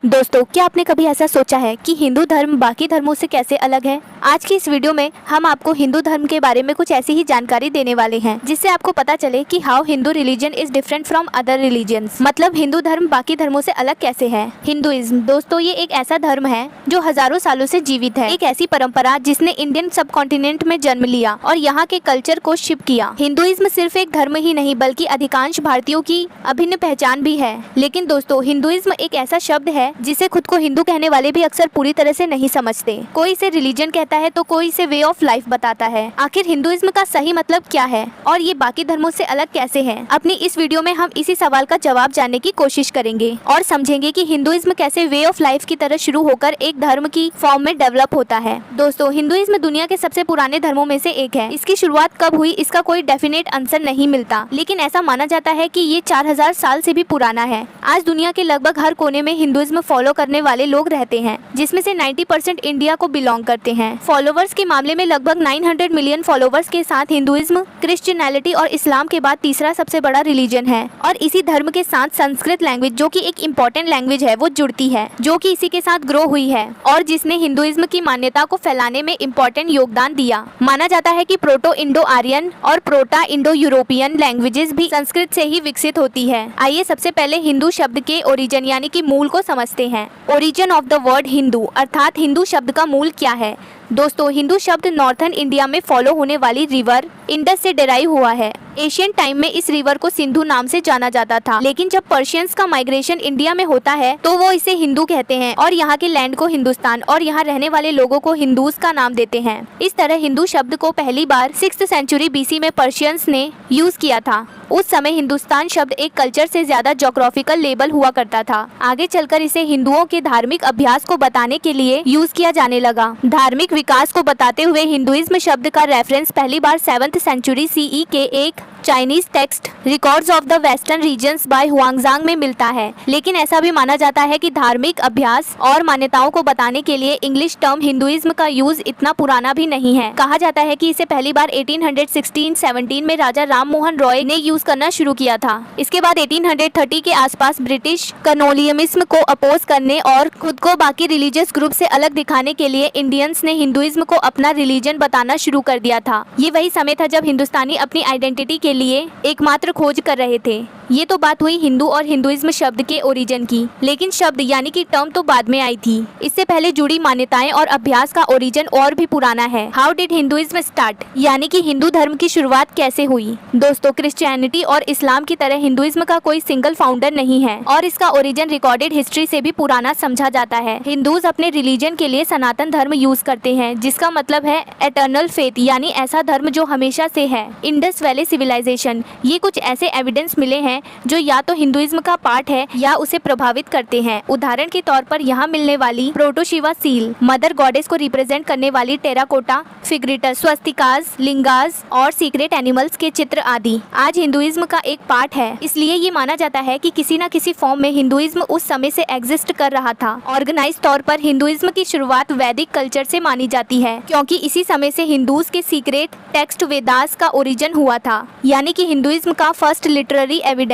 दोस्तों, क्या आपने कभी ऐसा सोचा है कि हिंदू धर्म बाकी धर्मों से कैसे अलग है? आज की इस वीडियो में हम आपको हिंदू धर्म के बारे में कुछ ऐसी ही जानकारी देने वाले हैं जिससे आपको पता चले कि how Hindu religion is different from other religions. मतलब हिंदू धर्म बाकी धर्मों से अलग कैसे है। हिंदुइज्म दोस्तों, ये एक ऐसा धर्म है जो हजारों सालों से जीवित है। एक ऐसी परंपरा जिसने इंडियन सब कॉन्टिनेंट में जन्म लिया और यहाँ के कल्चर को शिप किया। हिंदुइज्म सिर्फ एक धर्म ही नहीं बल्कि अधिकांश भारतीयों की अभिन्न पहचान भी है। लेकिन दोस्तों, हिंदुइज्म एक ऐसा शब्द है जिसे खुद को हिंदू कहने वाले भी अक्सर पूरी तरह से नहीं समझते। कोई इसे रिलीजन कहता है तो कोई इसे वे ऑफ लाइफ बताता है। आखिर हिंदुइज्म का सही मतलब क्या है और ये बाकी धर्मों से अलग कैसे है? अपनी इस वीडियो में हम इसी सवाल का जवाब जानने की कोशिश करेंगे और समझेंगे कि हिंदुइज्म कैसे वे ऑफ लाइफ की तरह शुरू होकर एक धर्म की फॉर्म में डेवलप होता है। दोस्तों, हिंदुइज्म दुनिया के सबसे पुराने धर्मों में से एक है। इसकी शुरुआत कब हुई इसका कोई डेफिनेट आंसर नहीं मिलता, लेकिन ऐसा माना जाता है कि ये 4000 साल से भी पुराना है। आज दुनिया के लगभग हर कोने में हिंदुइज्म फॉलो करने वाले लोग रहते हैं, जिसमें से 90% इंडिया को बिलोंग करते हैं। फॉलोवर्स के मामले में लगभग 900 मिलियन फॉलोवर्स के साथ हिंदुइज्म क्रिश्चियनिटी और इस्लाम के बाद तीसरा सबसे बड़ा रिलीजन है। और इसी धर्म के साथ संस्कृत लैंग्वेज, जो कि एक इम्पोर्टेंट लैंग्वेज है, वो जुड़ती है, जो कि इसी के साथ ग्रो हुई है और जिसने हिंदुइज्म की मान्यता को फैलाने में इम्पोर्टेंट योगदान दिया। माना जाता है कि प्रोटो इंडो आर्यन और प्रोटा इंडो यूरोपियन लैंग्वेजेस भी संस्कृत से ही विकसित होती है। आइए सबसे पहले हिंदू शब्द के ओरिजिन यानी कि मूल को समझते हैं। Origin of the word Hindu अर्थात हिंदू शब्द का मूल क्या है? दोस्तों, हिंदू शब्द नॉर्थन इंडिया में फॉलो होने वाली रिवर इंडस से डेराइव हुआ है। एशियन टाइम में इस रिवर को सिंधु नाम से जाना जाता था, लेकिन जब पर्शियंस का माइग्रेशन इंडिया में होता है तो वो इसे हिंदू कहते हैं और यहाँ के लैंड को हिंदुस्तान और यहाँ रहने वाले लोगों को हिंदूज का नाम देते हैं। इस तरह हिंदू शब्द को पहली बार 6th सेंचुरी BC में पर्शियंस ने यूज किया था। उस समय हिंदुस्तान शब्द एक कल्चर से ज्यादा ज्योग्राफिकल लेबल हुआ करता था। आगे चलकर इसे हिंदुओं के धार्मिक अभ्यास को बताने के लिए यूज किया जाने लगा। धार्मिक विकास को बताते हुए हिंदुइज्म शब्द का रेफरेंस पहली बार 7th सेंचुरी CE के एक Chinese text records of the western regions by Xuanzang में मिलता है। लेकिन ऐसा भी माना जाता है कि धार्मिक अभ्यास और मान्यताओं को बताने के लिए इंग्लिश टर्म हिंदुइज्म का यूज इतना पुराना भी नहीं है। कहा जाता है कि इसे पहली बार 1816-17 में राजा राम मोहन रॉय ने यूज करना शुरू किया था। इसके बाद 1830 के आसपास ब्रिटिश कलोनियलिज्म को अपोज करने और खुद को बाकी रिलीजियस ग्रुप से अलग दिखाने के लिए इंडियंस ने हिंदुइज्म को अपना रिलीजन बताना शुरू कर दिया था। ये वही समय था जब हिंदुस्तानी अपनी आइडेंटिटी के लिए एकमात्र खोज कर रहे थे। ये तो बात हुई हिंदू और हिंदुइज्म शब्द के ओरिजिन की, लेकिन शब्द यानी कि टर्म तो बाद में आई थी। इससे पहले जुड़ी मान्यताएं और अभ्यास का ओरिजिन और भी पुराना है। हाउ डिड हिंदुइज्म स्टार्ट यानी कि हिंदू धर्म की शुरुआत कैसे हुई? दोस्तों, क्रिश्चियनिटी और इस्लाम की तरह हिंदुइज्म का कोई सिंगल फाउंडर नहीं है और इसका ओरिजिन रिकॉर्डेड हिस्ट्री से भी पुराना समझा जाता है। हिंदूज अपने रिलीजन के लिए सनातन धर्म यूज करते हैं, जिसका मतलब है एटर्नल फेथ यानी ऐसा धर्म जो हमेशा से है। इंडस वैली सिविलाइजेशन, ये कुछ ऐसे एविडेंस मिले हैं जो या तो हिंदुइज्म का पार्ट है या उसे प्रभावित करते हैं। उदाहरण के तौर पर यहाँ मिलने वाली प्रोटोशिवा सील, मदर गॉडेस को रिप्रेजेंट करने वाली टेराकोटा फिगरेटस, स्वस्तिकाज, लिंगाज और सीक्रेट एनिमल्स के चित्र आदि आज हिंदुइज्म का एक पार्ट है। इसलिए ये माना जाता है कि किसी न किसी फॉर्म में हिंदुइज्म उस समय से एग्जिस्ट कर रहा था। ऑर्गेनाइज तौर पर हिंदुइज्म की शुरुआत वैदिक कल्चर से मानी जाती है, क्योंकि इसी समय से हिंदूज के सीक्रेट टेक्स्ट वेदास का ओरिजिन हुआ था। यानी कि हिंदुइज्म का फर्स्ट लिटरेरी एविडेंस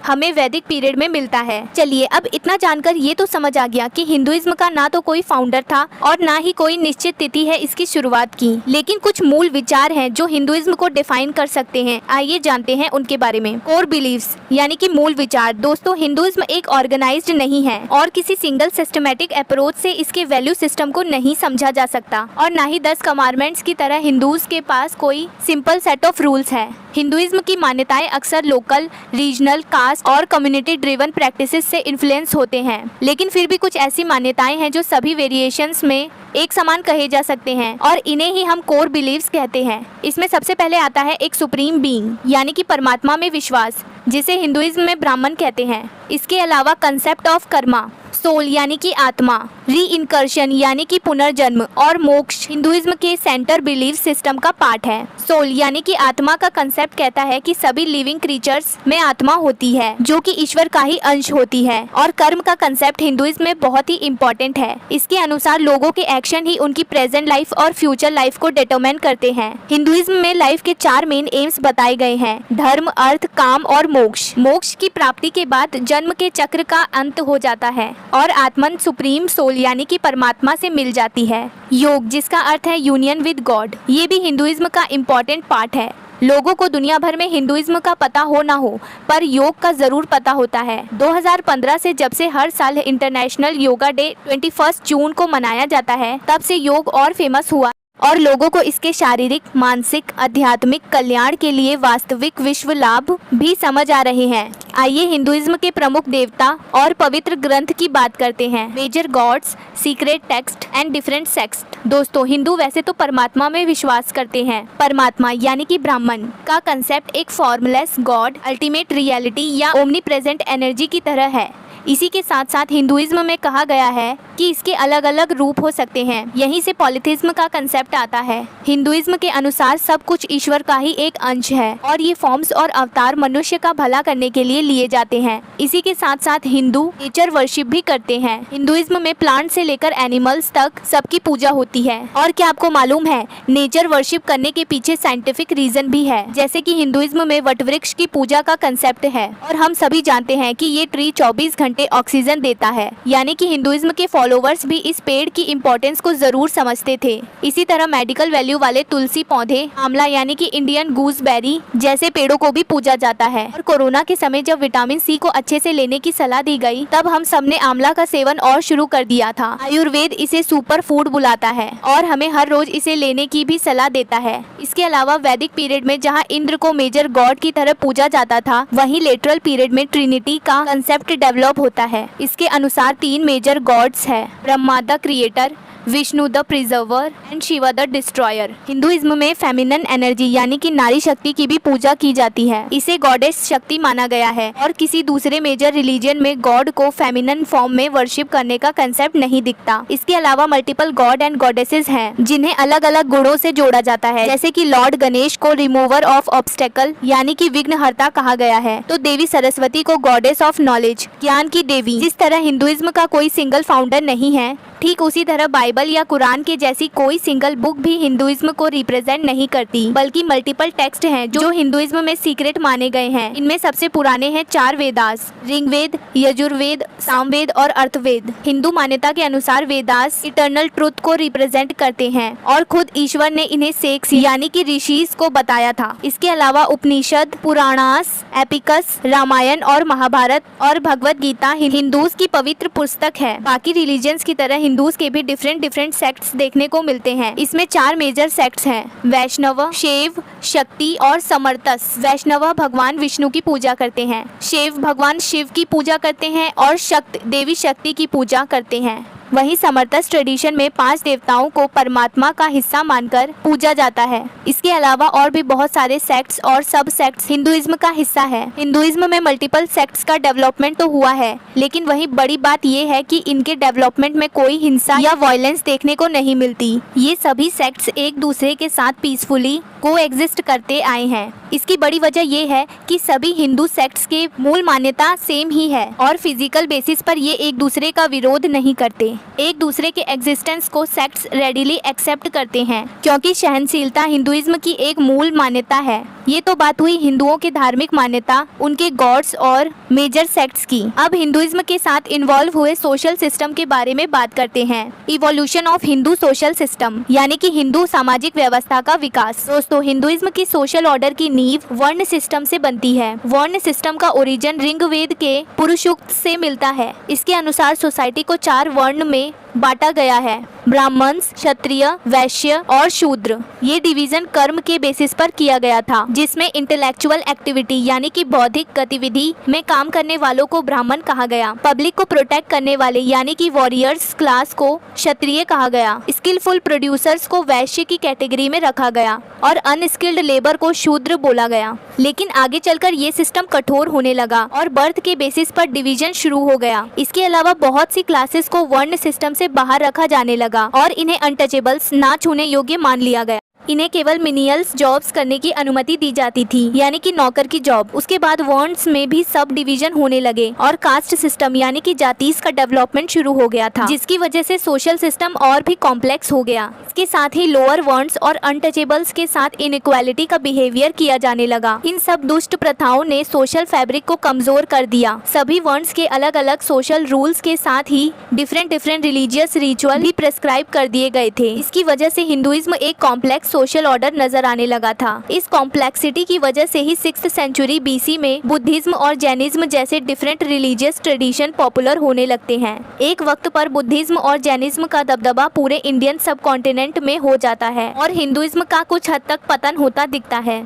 हमें वैदिक पीरियड में मिलता है। चलिए, अब इतना जानकर ये तो समझ आ गया कि हिंदुइज्म का ना तो कोई फाउंडर था और ना ही कोई निश्चित तिथि है इसकी शुरुआत की, लेकिन कुछ मूल विचार हैं जो हिंदुइज्म को डिफाइन कर सकते हैं। आइए जानते हैं उनके बारे में। कोर बिलीव्स यानी कि मूल विचार। दोस्तों, हिंदुइज्म एक ऑर्गेनाइज्ड नहीं है और किसी सिंगल सिस्टमेटिक अप्रोच से इसके वैल्यू सिस्टम को नहीं समझा जा सकता और ना ही 10 कमांडमेंट्स की तरह हिंदूज के पास कोई सिंपल सेट ऑफ रूल्स है। हिंदुइज्म की मान्यताएं अक्सर लोकल, रीजनल, कास्ट और कम्युनिटी ड्रिवन प्रैक्टिसेस से इन्फ्लुएंस होते हैं, लेकिन फिर भी कुछ ऐसी मान्यताएं हैं जो सभी वेरिएशंस में एक समान कहे जा सकते हैं और इन्हें ही हम कोर बिलीव्स कहते हैं। इसमें सबसे पहले आता है एक सुप्रीम बीइंग यानी कि परमात्मा में विश्वास, जिसे हिंदुइज्म में ब्राह्मण कहते हैं। इसके अलावा कंसेप्ट ऑफ कर्मा, सोल यानी कि आत्मा, रीइनकर्शन यानी कि पुनर्जन्म और मोक्ष हिंदुइज्म के सेंटर बिलीफ सिस्टम का पार्ट है। सोल यानी कि आत्मा का कंसेप्ट कहता है कि सभी लिविंग क्रीचर्स में आत्मा होती है जो कि ईश्वर का ही अंश होती है। और कर्म का कंसेप्ट हिंदुइज्म में बहुत ही इम्पोर्टेंट है। इसके अनुसार लोगों के एक्शन ही उनकी प्रेजेंट लाइफ और फ्यूचर लाइफ को डिटरमाइन करते हैं। हिंदुइज्म में लाइफ के 4 मेन एम्स बताए गए हैं: धर्म, अर्थ, काम और मोक्ष। मोक्ष की प्राप्ति के बाद जन्म के चक्र का अंत हो जाता है और आत्मन सुप्रीम सोल यानी कि परमात्मा से मिल जाती है। योग जिसका अर्थ है यूनियन विद गॉड, ये भी हिंदुइज्म का इम्पोर्टेंट पार्ट है। लोगों को दुनिया भर में हिंदुइज्म का पता हो ना हो, पर योग का जरूर पता होता है। 2015 से जब से हर साल इंटरनेशनल योगा डे 21 जून को मनाया जाता है, तब से योग और फेमस हुआ और लोगों को इसके शारीरिक, मानसिक, आध्यात्मिक कल्याण के लिए वास्तविक विश्व लाभ भी समझ आ रहे हैं। आइए हिंदुइज्म के प्रमुख देवता और पवित्र ग्रंथ की बात करते हैं। Major gods, secret text and different sects. दोस्तों, हिंदू वैसे तो परमात्मा में विश्वास करते हैं। परमात्मा यानी कि ब्राह्मण का कंसेप्ट एक फॉर्मलेस गॉड, अल्टीमेट रियलिटी या ओमनी प्रेजेंट एनर्जी की तरह है। इसी के साथ साथ हिंदुइज्म में कहा गया है कि इसके अलग अलग रूप हो सकते हैं। यहीं से पॉलीथिज्म का कंसेप्ट आता है। हिंदुइज्म के अनुसार सब कुछ ईश्वर का ही एक अंश है और ये फॉर्म्स और अवतार मनुष्य का भला करने के लिए लिए जाते हैं। इसी के साथ साथ हिंदू नेचर वर्शिप भी करते हैं। हिंदुइज्म में प्लांट से लेकर एनिमल्स तक सबकी पूजा होती है। और क्या आपको मालूम है, नेचर वर्शिप करने के पीछे साइंटिफिक रीजन भी है। जैसे कि हिंदुइज्म में वटवृक्ष की पूजा का कंसेप्ट है और हम सभी जानते हैं कि ये ट्री 24 घंटे ऑक्सीजन देता है, यानी कि हिंदुइज्म के फॉलोवर्स भी इस पेड़ की इम्पोर्टेंस को जरूर समझते थे। इसी तरह मेडिकल वैल्यू वाले तुलसी पौधे, आंवला यानी कि इंडियन गूसबेरी जैसे पेड़ों को भी पूजा जाता है। और कोरोना के समय जब विटामिन सी को अच्छे से लेने की सलाह दी गई, तब हम सबने आंवला का सेवन और शुरू कर दिया था। आयुर्वेद इसे सुपर फूड बुलाता है और हमें हर रोज इसे लेने की भी सलाह देता है। इसके अलावा वैदिक पीरियड में जहाँ इंद्र को मेजर गॉड की तरह पूजा जाता था, वहीं लेटरल पीरियड में ट्रिनिटी का कंसेप्ट डेवलप होता है। इसके अनुसार 3 मेजर गॉड्स है, Brahma the creator, Vishnu the preserver and Shiva the destroyer. Hinduism में फेमिनिन एनर्जी यानी कि नारी शक्ति की भी पूजा की जाती है। इसे गॉडेस शक्ति माना गया है और किसी दूसरे मेजर रिलीजन में गॉड को फेमिनिन फॉर्म में वर्शिप करने का कंसेप्ट नहीं दिखता। इसके अलावा मल्टीपल गॉड एंड गॉडेसेस हैं, जिन्हें अलग अलग गुणों से जोड़ा जाता है। जैसे कि लॉर्ड गणेश को रिमूवर ऑफ ऑब्स्टेकल यानी कि विघ्नहर्ता कहा गया है, तो देवी सरस्वती को गॉडेस ऑफ नॉलेज, ज्ञान की देवी। जिस तरह हिंदुइज्म का कोई सिंगल फाउंडर नहीं है, ठीक उसी तरह बाइबल या कुरान के जैसी कोई सिंगल बुक भी हिंदुइज्म को रिप्रेजेंट नहीं करती, बल्कि मल्टीपल टेक्स्ट हैं जो हिंदुइज्म में सीक्रेट माने गए हैं। इनमें सबसे पुराने हैं 4 वेदास, ऋग्वेद, यजुर्वेद, सामवेद और अर्थवेद। हिंदू मान्यता के अनुसार वेदास इटर्नल ट्रुथ को रिप्रेजेंट करते हैं और खुद ईश्वर ने इन्हें सेक्स यानी कि ऋषिस को बताया था। इसके अलावा उपनिषद, पुराणास, एपिकस, रामायण और महाभारत और भगवत गीता हिंदूज की पवित्र पुस्तक है। बाकी रिलीजन्स की तरह हिंदूज के भी डिफरेंट सेक्ट्स देखने को मिलते हैं। इसमें 4 मेजर सेक्ट्स हैं, वैष्णव, शैव, शक्ति और समर्थस। वैष्णव भगवान विष्णु की पूजा करते हैं, शैव भगवान शिव की पूजा करते हैं और शक्त देवी शक्ति की पूजा करते हैं। वहीं समर्थस ट्रेडिशन में 5 देवताओं को परमात्मा का हिस्सा मानकर पूजा जाता है। इसके अलावा और भी बहुत सारे सेक्ट्स और सब सेक्ट्स हिंदुइज्म का हिस्सा है। हिंदुइज्म में मल्टीपल सेक्ट्स का डेवलपमेंट तो हुआ है, लेकिन वहीं बड़ी बात ये है कि इनके डेवलपमेंट में कोई हिंसा या वायलेंस देखने को नहीं मिलती। ये सभी सेक्ट्स एक दूसरे के साथ पीसफुली को एग्जिस्ट करते आए हैं। इसकी बड़ी वजह ये है कि सभी हिंदू सेक्ट्स के मूल मान्यता सेम ही है और फिजिकल बेसिस पर ये एक दूसरे का विरोध नहीं करते। एक दूसरे के एग्जिस्टेंस को सेक्ट्स रेडिली एक्सेप्ट करते हैं, क्योंकि सहनशीलता हिंदुइज्म की एक मूल मान्यता है। ये तो बात हुई हिंदुओं के धार्मिक मान्यता, उनके गॉड्स और मेजर सेक्ट्स की। अब हिंदुइज्म के साथ इन्वॉल्व हुए सोशल सिस्टम के बारे में बात करते हैं। Evolution of Hindu social system यानी कि हिंदू सामाजिक व्यवस्था का विकास। दोस्तों, हिंदुइज्म की सोशल ऑर्डर की नींव वर्ण सिस्टम से बनती है। वर्ण सिस्टम का ओरिजिन ऋग्वेद के पुरुषसूक्त से मिलता है। इसके अनुसार सोसाइटी को 4 वर्ण में बांटा गया है, ब्राह्मण, क्षत्रिय, वैश्य और शूद्र। ये डिवीजन कर्म के बेसिस पर किया गया था, जिसमें इंटेलेक्चुअल एक्टिविटी यानी कि बौद्धिक गतिविधि में काम करने वालों को ब्राह्मण कहा गया। पब्लिक को प्रोटेक्ट करने वाले यानी कि वॉरियर्स क्लास को क्षत्रिय कहा गया। स्किलफुल प्रोड्यूसर्स को वैश्य की कैटेगरी में रखा गया और अनस्किल्ड लेबर को शूद्र बोला गया। लेकिन आगे चलकर ये सिस्टम कठोर होने लगा और बर्थ के बेसिस पर डिवीजन शुरू हो गया। इसके अलावा बहुत सी क्लासेस को वर्ण सिस्टम से बाहर रखा जाने लगा और इन्हें अनटचेबल्स, ना छूने योग्य मान लिया गया। इन्हें केवल मिनियल्स जॉब्स करने की अनुमति दी जाती थी, यानी कि नौकर की जॉब। उसके बाद वर्न्स में भी सब डिवीजन होने लगे और कास्ट सिस्टम यानी कि जातीस का डेवलपमेंट शुरू हो गया था, जिसकी वजह से सोशल सिस्टम और भी कॉम्प्लेक्स हो गया। इसके साथ ही लोअर वर्न्स और अनटचेबल्स के साथ इनइक्वालिटी का बिहेवियर किया जाने लगा। इन सब दुष्ट प्रथाओं ने सोशल फैब्रिक को कमजोर कर दिया। सभी वर्न्स के अलग अलग सोशल रूल्स के साथ ही डिफरेंट रिलीजियस रिचुअल भी प्रेस्क्राइब कर दिए गए थे। इसकी वजह से हिंदुइज्म एक कॉम्प्लेक्स सोशल ऑर्डर नजर आने लगा था। इस कॉम्प्लेक्सिटी की वजह से ही 6th सेंचुरी BC में बुद्धिज्म और जैनिज्म जैसे डिफरेंट रिलीजियस ट्रेडिशन पॉपुलर होने लगते हैं। एक वक्त पर बुद्धिज्म और जैनिज्म का दबदबा पूरे इंडियन सब कॉन्टिनेंट में हो जाता है और हिंदुइज्म का कुछ हद तक पतन होता दिखता है।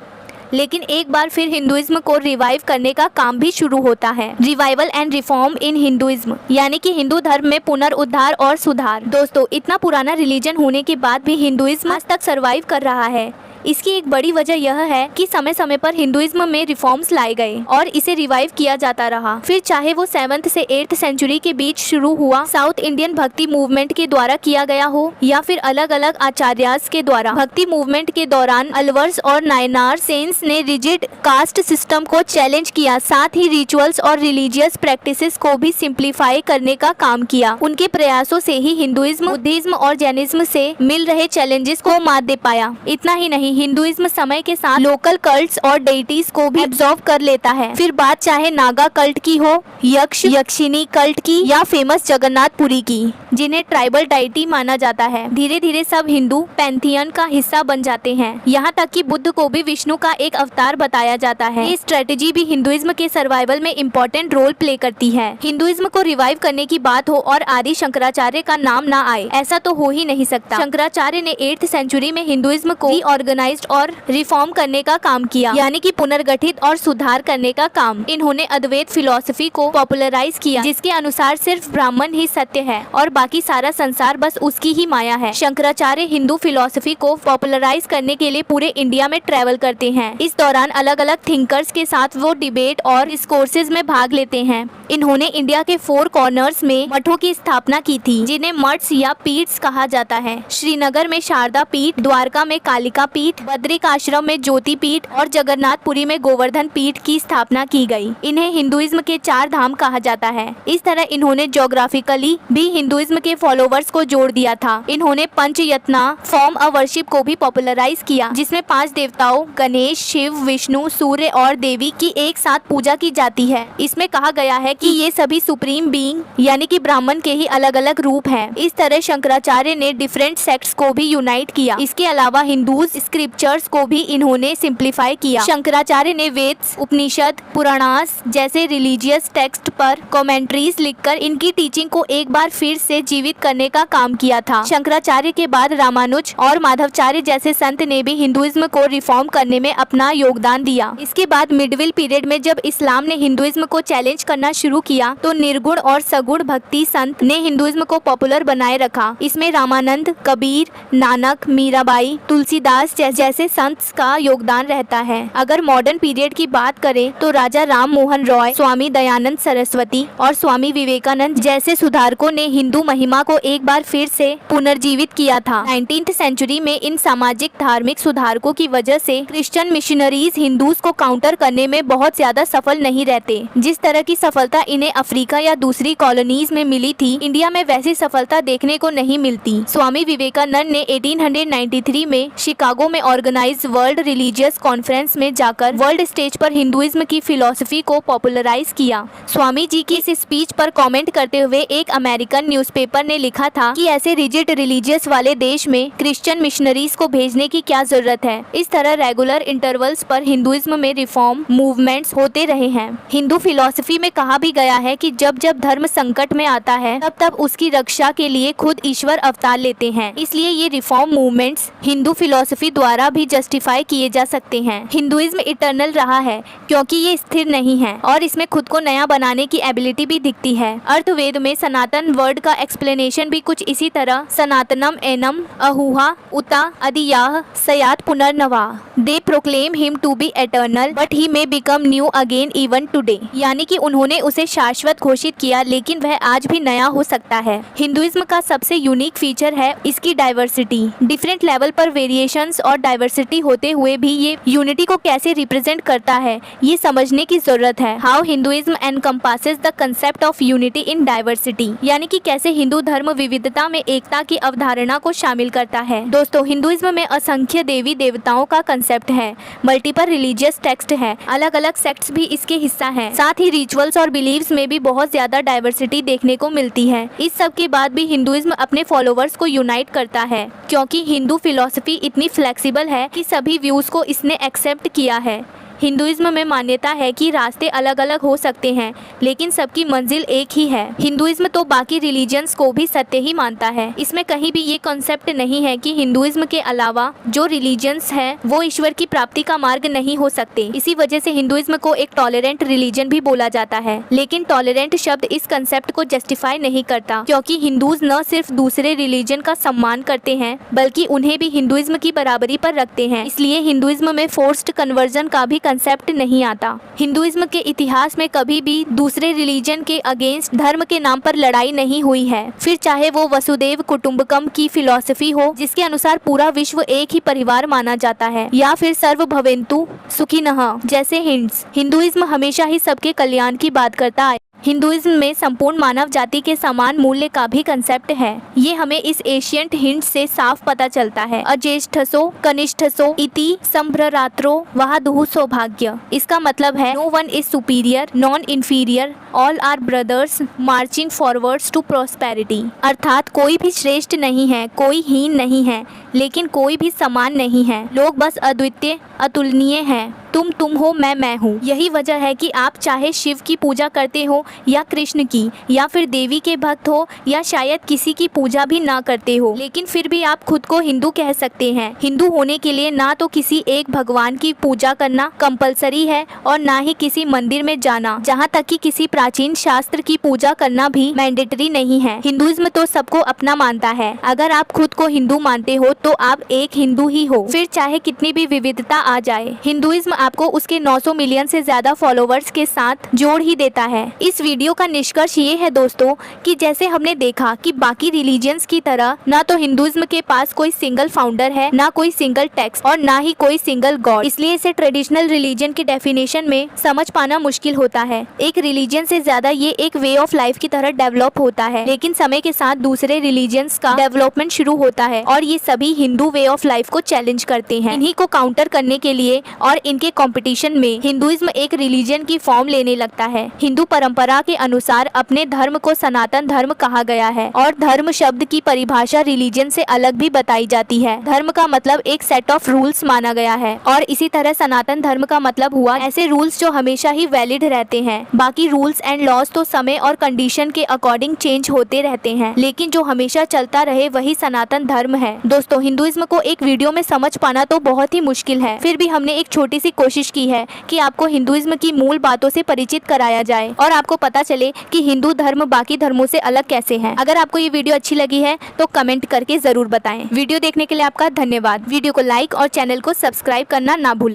लेकिन एक बार फिर हिंदुइज्म को रिवाइव करने का काम भी शुरू होता है। Revival and reform in Hinduism, यानी कि हिंदू धर्म में पुनरुद्धार और सुधार। दोस्तों, इतना पुराना रिलीजन होने के बाद भी हिंदुइज्म आज तक सरवाइव कर रहा है। इसकी एक बड़ी वजह यह है कि समय समय पर हिंदुइज्म में रिफॉर्म्स लाए गए और इसे रिवाइव किया जाता रहा। फिर चाहे वो 7th से 8th सेंचुरी के बीच शुरू हुआ साउथ इंडियन भक्ति मूवमेंट के द्वारा किया गया हो या फिर अलग अलग आचार्यास के द्वारा। भक्ति मूवमेंट के दौरान अलवर्स और नायनार सेन्स ने रिजिड कास्ट सिस्टम को चैलेंज किया, साथ ही रिचुअल्स और रिलीजियस प्रैक्टिसेस को भी सिंप्लीफाई करने का काम किया। उनके प्रयासों से ही हिंदुइज्म बुद्धिज्म और जैनिज्म से मिल रहे चैलेंजेस को मात दे पाया। इतना ही नहीं, हिंदुइज्म समय के साथ लोकल कल्ट्स और डेइटीज को भी एब्जॉर्ब कर लेता है। फिर बात चाहे नागा कल्ट की हो, यक्ष यक्षिनी कल्ट की या फेमस जगन्नाथपुरी की, जिन्हें ट्राइबल डाइटी माना जाता है। धीरे धीरे सब हिंदू पैंथियन का हिस्सा बन जाते हैं। यहाँ तक कि बुद्ध को भी विष्णु का एक अवतार बताया जाता है। ये स्ट्रेटेजी भी हिंदुइज्म के सर्वाइवल में इम्पोर्टेंट रोल प्ले करती है। हिंदुइज्म को रिवाइव करने की बात हो और आदि शंकराचार्य का नाम ना आए, ऐसा तो हो ही नहीं सकता। शंकराचार्य ने 8th सेंचुरी में हिंदुइज्म को रीऑर्गेनाइज्ड और रिफॉर्म करने का काम किया, यानी कि पुनर्गठित और सुधार करने का काम। इन्होंने अद्वैत फिलॉसफी को पॉपुलराइज किया, जिसके अनुसार सिर्फ ब्राह्मण ही सत्य है और बाकी सारा संसार बस उसकी ही माया है। शंकराचार्य हिंदू फिलॉसफी को पॉपुलराइज करने के लिए पूरे इंडिया में ट्रेवल करते हैं। इस दौरान अलग अलग थिंकर्स के साथ वो डिबेट और डिस्कोर्सेज में भाग लेते हैं। इन्होंने इंडिया के 4 कॉर्नर्स में मठों की स्थापना की थी, जिन्हें मठ्स या पीठ्स कहा जाता है। श्रीनगर में शारदा पीठ, द्वारका में कालिका पीठ, बद्रिकाश्रम में ज्योति पीठ और जगन्नाथपुरी में गोवर्धन पीठ की स्थापना की गई। इन्हें हिंदुइज्म के 4 धाम कहा जाता है। इस तरह इन्होंने ज्योग्राफिकली भी हिंदुइज्म के फॉलोवर्स को जोड़ दिया था। इन्होंने पंचयतना फॉर्म अ वर्शिप को भी पॉपुलराइज किया, जिसमें 5 देवताओं गणेश, शिव, विष्णु, सूर्य और देवी की एक साथ पूजा की जाती है। इसमें कहा गया है कि ये सभी सुप्रीम बीइंग यानी कि ब्राह्मण के ही अलग अलग रूप हैं। इस तरह शंकराचार्य ने डिफरेंट सेक्ट्स को भी यूनाइट किया। इसके अलावा हिंदूज स्क्रिप्चर्स को भी इन्होंने सिंप्लीफाई किया। शंकराचार्य ने वेद, उपनिषद, पुराणास जैसे रिलीजियस टेक्स्ट पर कमेंट्रीज लिखकर इनकी टीचिंग को एक बार फिर से जीवित करने का काम किया था। शंकराचार्य के बाद रामानुज और माधवाचार्य जैसे संत ने भी हिंदुइज्म को रिफॉर्म करने में अपना योगदान दिया। इसके बाद मिडविल पीरियड में जब इस्लाम ने हिंदुइज्म को चैलेंज करना शुरू किया तो निर्गुण और सगुण भक्ति संत ने हिंदुइज्म को पॉपुलर बनाए रखा। इसमें रामानंद, कबीर, नानक, मीराबाई, तुलसीदास जैसे संत का योगदान रहता है। अगर मॉडर्न पीरियड की बात करें तो राजा राम मोहन रॉय, स्वामी दयानंद सरस्वती और स्वामी विवेकानंद जैसे सुधारकों ने हिंदू महिमा को एक बार फिर से पुनर्जीवित किया था। 19th सेंचुरी में इन सामाजिक धार्मिक सुधारकों की वजह से क्रिश्चियन मिशनरीज हिंदूज को काउंटर करने में बहुत ज्यादा सफल नहीं रहते। जिस तरह की सफलता इन्हें अफ्रीका या दूसरी कॉलोनीज में मिली थी, इंडिया में वैसी सफलता देखने को नहीं मिलती। स्वामी विवेकानंद ने 1893 में शिकागो में ऑर्गेनाइज वर्ल्ड रिलीजियस कॉन्फ्रेंस में जाकर वर्ल्ड स्टेज पर हिंदुइज्म की फिलॉसफी को पॉपुलराइज किया। स्वामी जी की इस स्पीच पर कमेंट करते हुए एक अमेरिकन न्यूज़पेपर ने लिखा था कि ऐसे रिजिड रिलीजियस वाले देश में क्रिश्चियन मिशनरीज को भेजने की क्या जरूरत है। इस तरह रेगुलर इंटरवल्स पर हिंदुइज्म में रिफॉर्म मूवमेंट्स होते रहे हैं। हिंदू फिलॉसफी में कहा भी गया है कि जब जब धर्म संकट में आता है तब तब उसकी रक्षा के लिए खुद ईश्वर अवतार लेते हैं। इसलिए ये रिफॉर्म मूवमेंट्स हिंदू फिलॉसफी द्वारा भी जस्टिफाई किए जा सकते हैं। हिंदुइज्म इटर्नल रहा है क्योंकि ये स्थिर नहीं है और इसमें खुद को नया बनाने की एबिलिटी भी दिखती है। अर्थवेद में सनातन वर्ड का एक्सप्लेनेशन भी कुछ इसी तरह सनातनम एनम अहुहा उता अदियाह सयात पुनर्नवा। They proclaim him to be eternal but he may become new again even today, यानी कि उन्होंने उसे शाश्वत घोषित किया लेकिन वह आज भी नया हो सकता है। हिंदुइज्म का सबसे यूनिक फीचर है इसकी डाइवर्सिटी। डिफरेंट लेवल पर वेरिएशंस और डाइवर्सिटी होते हुए भी ये यूनिटी को कैसे रिप्रेजेंट करता है, ये समझने की जरूरत है। How Hinduism encompasses the concept of unity in diversity, यानी कि कैसे हिंदू धर्म विविधता में एकता की अवधारणा को शामिल करता है। दोस्तों, हिंदुइज्म में असंख्य देवी देवताओं का कंसेप्ट है, मल्टीपल रिलीजियस टेक्स्ट है, अलग अलग सेक्ट्स भी इसके हिस्सा हैं। साथ ही रिचुअल्स और बिलीव्स में भी बहुत ज्यादा डाइवर्सिटी देखने को मिलती है। इस सब के बाद भी हिंदुइज्म अपने फॉलोवर्स को यूनाइट करता है, क्योंकि हिंदू फिलॉसफी इतनी फ्लेक्सिबल है कि सभी व्यूज को इसने एक्सेप्ट किया है। हिंदुइज्म में मान्यता है कि रास्ते अलग अलग हो सकते हैं, लेकिन सबकी मंजिल एक ही है। हिंदुइज्म तो बाकी रिलीजन्स को भी सत्य ही मानता है। इसमें कहीं भी ये कॉन्सेप्ट नहीं है कि हिंदुइज्म के अलावा जो रिलीजन्स हैं वो ईश्वर की प्राप्ति का मार्ग नहीं हो सकते। इसी वजह से हिंदुइज्म को एक टॉलरेंट रिलीजन भी बोला जाता है। लेकिन टॉलरेंट शब्द इस कंसेप्ट को जस्टिफाई नहीं करता, क्योंकि हिंदूज न सिर्फ दूसरे रिलीजन का सम्मान करते हैं, बल्कि उन्हें भी हिंदुइज्म की बराबरी पर रखते हैं। इसलिए हिंदुइज्म में फोर्स्ड कन्वर्जन का भी कंसेप्ट नहीं आता। हिंदुइज्म के इतिहास में कभी भी दूसरे रिलीजन के अगेंस्ट धर्म के नाम पर लड़ाई नहीं हुई है, फिर चाहे वो वसुदेव कुटुंबकम की फिलॉसफी हो, जिसके अनुसार पूरा विश्व एक ही परिवार माना जाता है, या फिर सर्व भवेंतु सुखिनः जैसे हिंट्स। हिंदुइज्म हमेशा ही सबके कल्याण की बात करता है। हिंदुइज्म में संपूर्ण मानव जाति के समान मूल्य का भी कंसेप्ट है। ये हमें इस एशियंट हिंट से साफ पता चलता है। अज्येष्ठसो कनिष्ठसो इति संभ्रात्रो वहादुः सौभाग्य। इसका मतलब है no one is superior non inferior, all are brothers marching forwards to prosperity. अर्थात कोई भी श्रेष्ठ नहीं है, कोई हीन नहीं है, लेकिन कोई भी समान नहीं है। लोग बस अद्वितीय अतुलनीय हैं। तुम हो, मैं हूँ। यही वजह है कि आप चाहे शिव की पूजा करते हो या कृष्ण की, या फिर देवी के भक्त हो, या शायद किसी की पूजा भी ना करते हो, लेकिन फिर भी आप खुद को हिंदू कह सकते हैं। हिंदू होने के लिए ना तो किसी एक भगवान की पूजा करना कंपलसरी है और ना ही किसी मंदिर में जाना, जहाँ तक कि किसी प्राचीन शास्त्र की पूजा करना भी मैंडेटरी नहीं है। हिंदुइज्म तो सबको अपना मानता है। अगर आप खुद को हिंदू मानते हो तो आप एक हिंदू ही हो, फिर चाहे कितनी भी विविधता आ जाए। हिंदुइज्म आपको उसके 900 मिलियन से ज्यादा फॉलोवर्स के साथ जोड़ ही देता है। इस वीडियो का निष्कर्ष ये है दोस्तों कि जैसे हमने देखा कि बाकी रिलीजियंस की तरह ना तो हिंदुइज्म के पास कोई सिंगल फाउंडर है, ना कोई सिंगल टेक्स्ट और ना ही कोई सिंगल गॉड। इसलिए इसे ट्रेडिशनल रिलीजन की डेफिनेशन में समझ पाना मुश्किल होता है। एक रिलीजन से ज्यादा ये एक वे ऑफ लाइफ की तरह डेवलप होता है, लेकिन समय के साथ दूसरे रिलीजन्स का डेवलपमेंट शुरू होता है और ये सभी हिंदू वे ऑफ लाइफ को चैलेंज करते हैं। इन्हीं को काउंटर करने के लिए और इनके कंपटीशन में हिंदुइज्म एक रिलीजन की फॉर्म लेने लगता है। हिंदू परंपरा के अनुसार अपने धर्म को सनातन धर्म कहा गया है और धर्म शब्द की परिभाषा रिलीजन से अलग भी बताई जाती है। धर्म का मतलब एक सेट ऑफ रूल्स माना गया है और इसी तरह सनातन धर्म का मतलब हुआ ऐसे रूल्स जो हमेशा ही वैलिड रहते हैं। बाकी रूल्स एंड लॉज तो समय और कंडीशन के अकॉर्डिंग चेंज होते रहते हैं, लेकिन जो हमेशा चलता रहे वही सनातन धर्म है। दोस्तों, हिंदुइज्म को एक वीडियो में समझ पाना तो बहुत ही मुश्किल है, फिर भी हमने एक छोटी सी कोशिश की है कि आपको हिंदुइज्म की मूल बातों से परिचित कराया जाए और आपको पता चले कि हिंदू धर्म बाकी धर्मों से अलग कैसे है। अगर आपको ये वीडियो अच्छी लगी है तो कमेंट करके जरूर बताएं। वीडियो देखने के लिए आपका धन्यवाद। वीडियो को लाइक और चैनल को सब्सक्राइब करना ना भूलें।